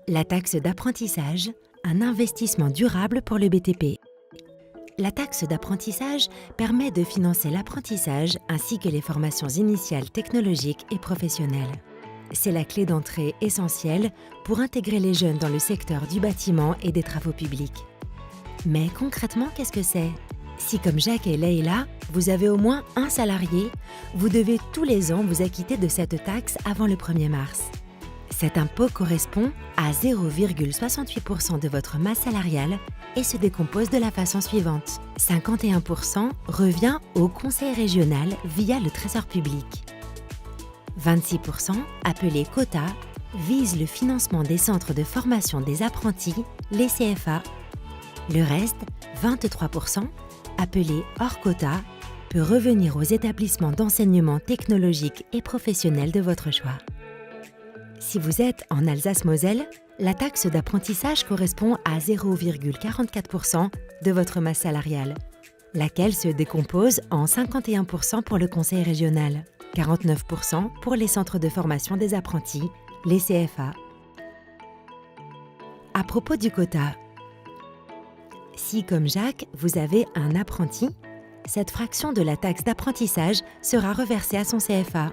La taxe d'apprentissage, un investissement durable pour le BTP. La taxe d'apprentissage permet de financer l'apprentissage ainsi que les formations initiales technologiques et professionnelles. C'est la clé d'entrée essentielle pour intégrer les jeunes dans le secteur du bâtiment et des travaux publics. Mais concrètement, qu'est-ce que c'est? Si, comme Jacques et Leïla, vous avez au moins un salarié, vous devez tous les ans vous acquitter de cette taxe avant le 1er mars. Cet impôt correspond à 0,68% de votre masse salariale et se décompose de la façon suivante. 51% revient au conseil régional via le Trésor public. 26%, appelé quota, vise le financement des centres de formation des apprentis, les CFA. Le reste, 23%, appelé hors quota, peut revenir aux établissements d'enseignement technologique et professionnel de votre choix. Si vous êtes en Alsace-Moselle, la taxe d'apprentissage correspond à 0,44% de votre masse salariale, laquelle se décompose en 51% pour le conseil régional, 49% pour les centres de formation des apprentis, les CFA. À propos du quota, si, comme Jacques, vous avez un apprenti, cette fraction de la taxe d'apprentissage sera reversée à son CFA.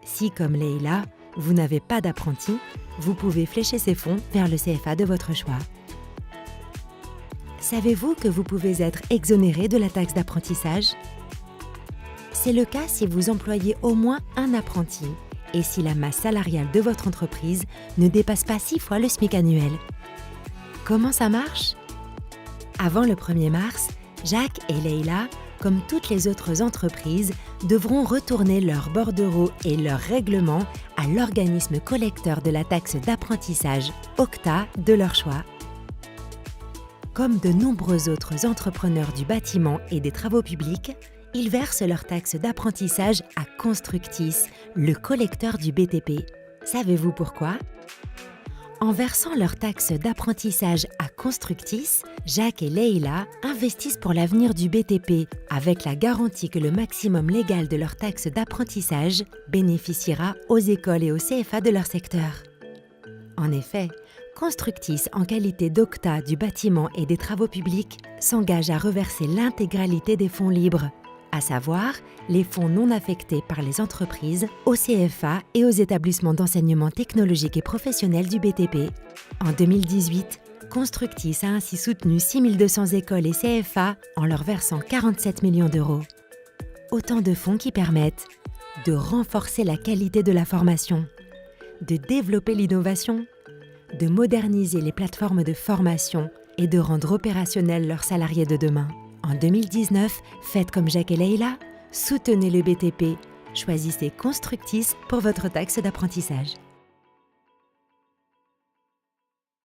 Si, comme Leïla, vous n'avez pas d'apprenti, vous pouvez flécher ces fonds vers le CFA de votre choix. Savez-vous que vous pouvez être exonéré de la taxe d'apprentissage? C'est le cas si vous employez au moins un apprenti et si la masse salariale de votre entreprise ne dépasse pas 6 fois le SMIC annuel. Comment ça marche? Avant le 1er mars, Jacques et Leïla, comme toutes les autres entreprises, devront retourner leurs bordereaux et leurs règlements à l'organisme collecteur de la taxe d'apprentissage OCTA de leur choix. Comme de nombreux autres entrepreneurs du bâtiment et des travaux publics, ils versent leur taxe d'apprentissage à Constructis, le collecteur du BTP. Savez-vous pourquoi? En versant leur taxe d'apprentissage à Constructis, Jacques et Leïla investissent pour l'avenir du BTP avec la garantie que le maximum légal de leur taxe d'apprentissage bénéficiera aux écoles et aux CFA de leur secteur. En effet, Constructis, en qualité d'OCTA du bâtiment et des travaux publics, s'engage à reverser l'intégralité des fonds libres, à savoir les fonds non affectés par les entreprises, aux CFA et aux établissements d'enseignement technologique et professionnel du BTP. En 2018, Constructis a ainsi soutenu 6200 écoles et CFA en leur versant 47 millions d'euros. Autant de fonds qui permettent de renforcer la qualité de la formation, de développer l'innovation, de moderniser les plateformes de formation et de rendre opérationnels leurs salariés de demain. En 2019, faites comme Jacques et Leïla, soutenez le BTP, choisissez Constructis pour votre taxe d'apprentissage.